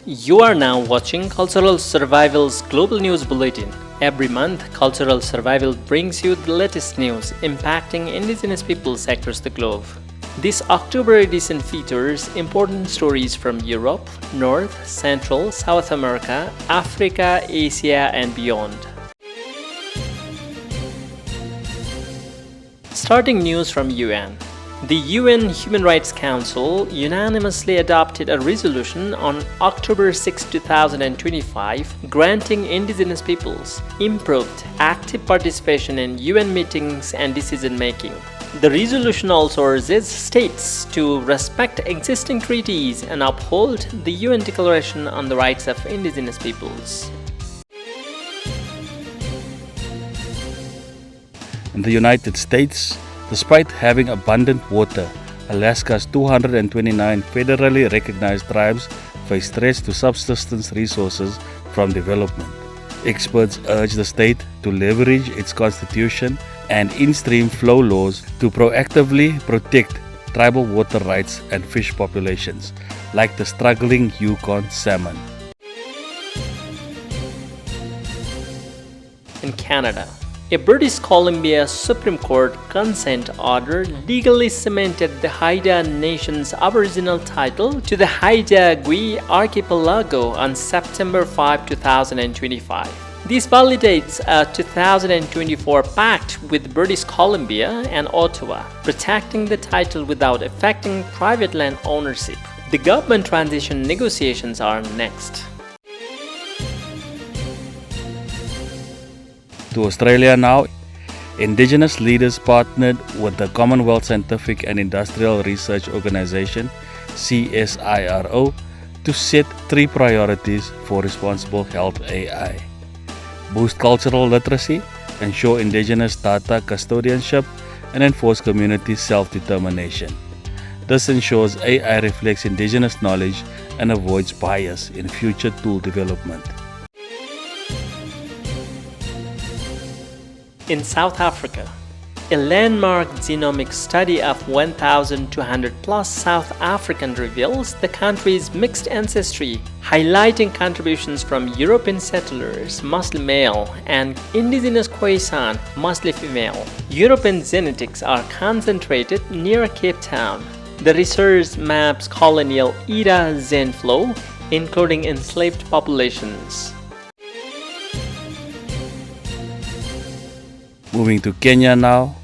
You are now watching Cultural Survival's Global News Bulletin. Every month, Cultural Survival brings you the latest news impacting indigenous peoples across the globe. This October edition features important stories from Europe, North, Central, South America, Africa, Asia, and beyond. Starting news from UN. The UN Human Rights Council unanimously adopted a resolution on October 6, 2025, granting indigenous peoples improved active participation in UN meetings and decision-making. The resolution also urges states to respect existing treaties and uphold the UN Declaration on the Rights of Indigenous Peoples. In the United States, despite having abundant water, Alaska's 229 federally recognized tribes face threats to subsistence resources from development. Experts urge the state to leverage its constitution and in-stream flow laws to proactively protect tribal water rights and fish populations, like the struggling Yukon salmon. In Canada, a British Columbia Supreme Court consent order legally cemented the Haida Nation's Aboriginal title to the Haida-Gwi archipelago on September 5, 2025. This validates a 2024 pact with British Columbia and Ottawa, protecting the title without affecting private land ownership. The government transition negotiations are next. To Australia now, Indigenous leaders partnered with the Commonwealth Scientific and Industrial Research Organisation (CSIRO) to set 3 priorities for responsible health AI. Boost cultural literacy, ensure Indigenous data custodianship, and enforce community self-determination. This ensures AI reflects Indigenous knowledge and avoids bias in future tool development. In South Africa, a landmark genomic study of 1,200 plus South Africans reveals the country's mixed ancestry, highlighting contributions from European settlers, mostly male, and indigenous Khoisan, mostly female. European genetics are concentrated near Cape Town. The research maps colonial era gene flow, including enslaved populations. Moving to Kenya now,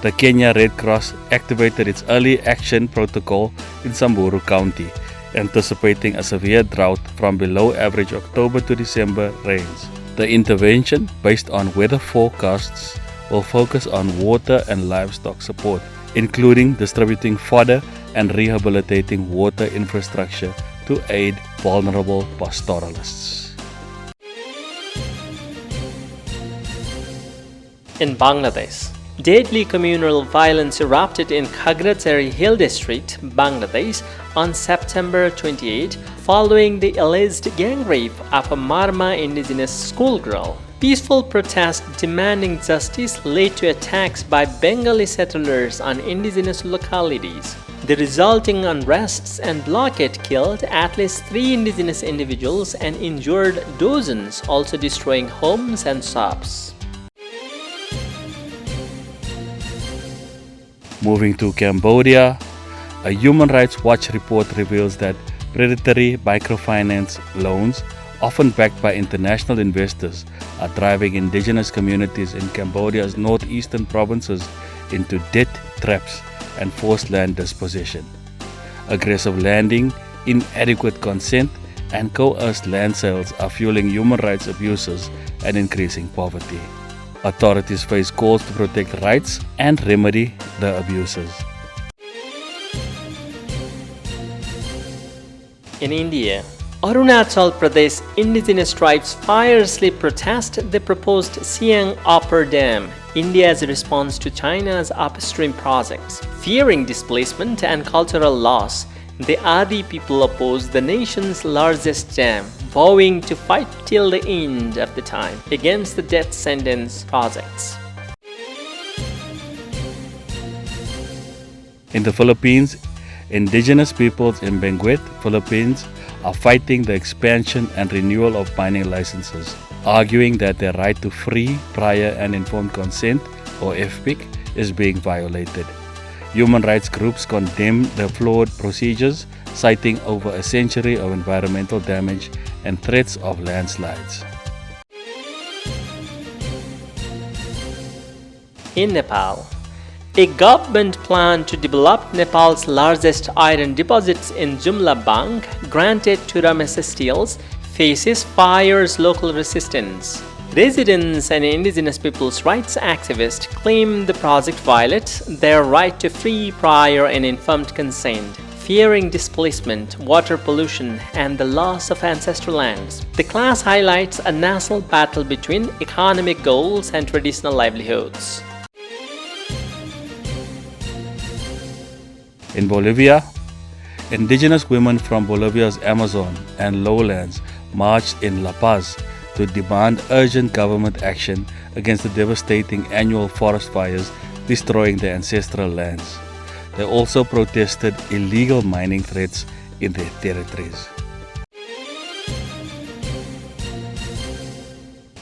the Kenya Red Cross activated its early action protocol in Samburu County, anticipating a severe drought from below average October to December rains. The intervention, based on weather forecasts, will focus on water and livestock support, including distributing fodder and rehabilitating water infrastructure to aid vulnerable pastoralists. In Bangladesh, deadly communal violence erupted in Khagrachari Hill District, Bangladesh, on September 28 following the alleged gang rape of a Marma indigenous schoolgirl. Peaceful protests demanding justice led to attacks by Bengali settlers on indigenous localities. The resulting unrests and blockade killed at least 3 indigenous individuals and injured dozens, also destroying homes and shops. Moving to Cambodia, a Human Rights Watch report reveals that predatory microfinance loans, often backed by international investors, are driving indigenous communities in Cambodia's northeastern provinces into debt traps and forced land dispossession. Aggressive landing, inadequate consent, and coerced land sales are fueling human rights abuses and increasing poverty. Authorities face calls to protect rights and remedy the abuses. In India, Arunachal Pradesh indigenous tribes fiercely protest the proposed Siang Upper Dam, India's response to China's upstream projects. Fearing displacement and cultural loss, the Adi people oppose the nation's largest dam, vowing to fight till the end of the time against the death sentence projects. In the Philippines, indigenous peoples in Benguet, Philippines, are fighting the expansion and renewal of mining licenses, arguing that their right to free, prior and informed consent, or FPIC, is being violated. Human rights groups condemn the flawed procedures, citing over a century of environmental damage and threats of landslides. In Nepal, a government plan to develop Nepal's largest iron deposits in Jumla Bang, granted to Ramesh Steels, faces fierce local resistance. Residents and indigenous peoples' rights activists claim the project violates their right to free, prior and informed consent, fearing displacement, water pollution, and the loss of ancestral lands. The class highlights a national battle between economic goals and traditional livelihoods. In Bolivia, indigenous women from Bolivia's Amazon and lowlands marched in La Paz to demand urgent government action against the devastating annual forest fires destroying their ancestral lands. They also protested illegal mining threats in their territories.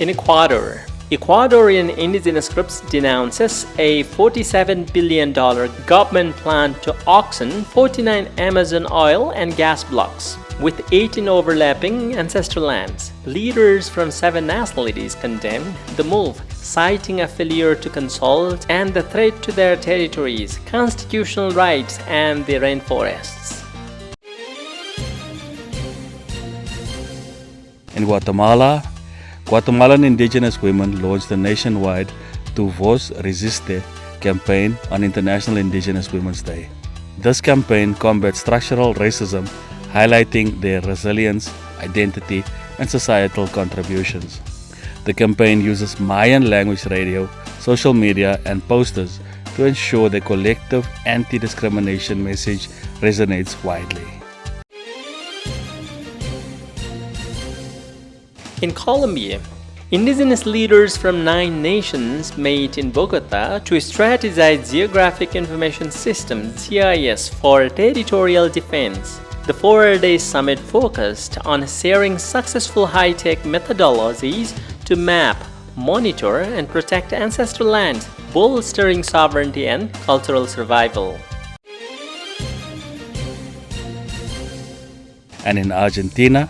In Ecuador, Ecuadorian indigenous groups denounces a $47 billion government plan to auction 49 Amazon oil and gas blocks, with 18 overlapping ancestral lands. Leaders from 7 nationalities condemned the move, citing a failure to consult and the threat to their territories, constitutional rights, and the rainforests. In Guatemala, Guatemalan indigenous women launched a nationwide Tu Voz Resiste campaign on International Indigenous Women's Day. This campaign combats structural racism, highlighting their resilience, identity, and societal contributions. The campaign uses Mayan language radio, social media, and posters to ensure the collective anti-discrimination message resonates widely. In Colombia, indigenous leaders from 9 nations met in Bogota to strategize Geographic Information System (GIS) for territorial defense. The 4-day summit focused on sharing successful high-tech methodologies to map, monitor, and protect ancestral lands, bolstering sovereignty and cultural survival. And in Argentina,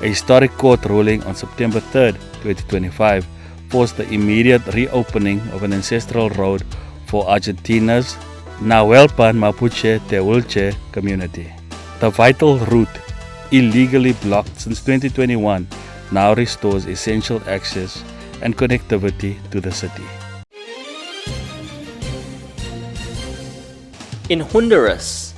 a historic court ruling on September 3, 2025 forced the immediate reopening of an ancestral road for Argentina's Nahuelpan Mapuche Tehuelche community. The vital route, illegally blocked since 2021, now restores essential access and connectivity to the city. In Honduras,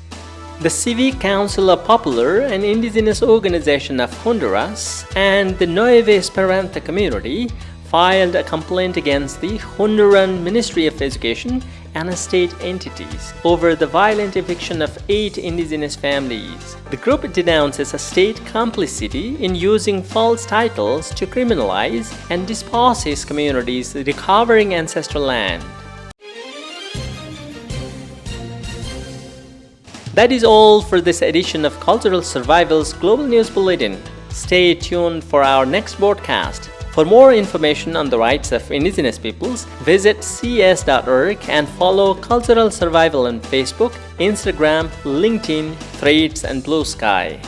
the Civic Council of Popular and Indigenous Organization of Honduras and the Nueva Esperanza community filed a complaint against the Honduran Ministry of Education and state entities over the violent eviction of 8 indigenous families. The group denounces a state complicity in using false titles to criminalize and dispossess communities recovering ancestral land. That is all for this edition of Cultural Survival's Global News Bulletin. Stay tuned for our next broadcast. For more information on the rights of indigenous peoples, visit cs.org and follow Cultural Survival on Facebook, Instagram, LinkedIn, Threads, and Blue Sky.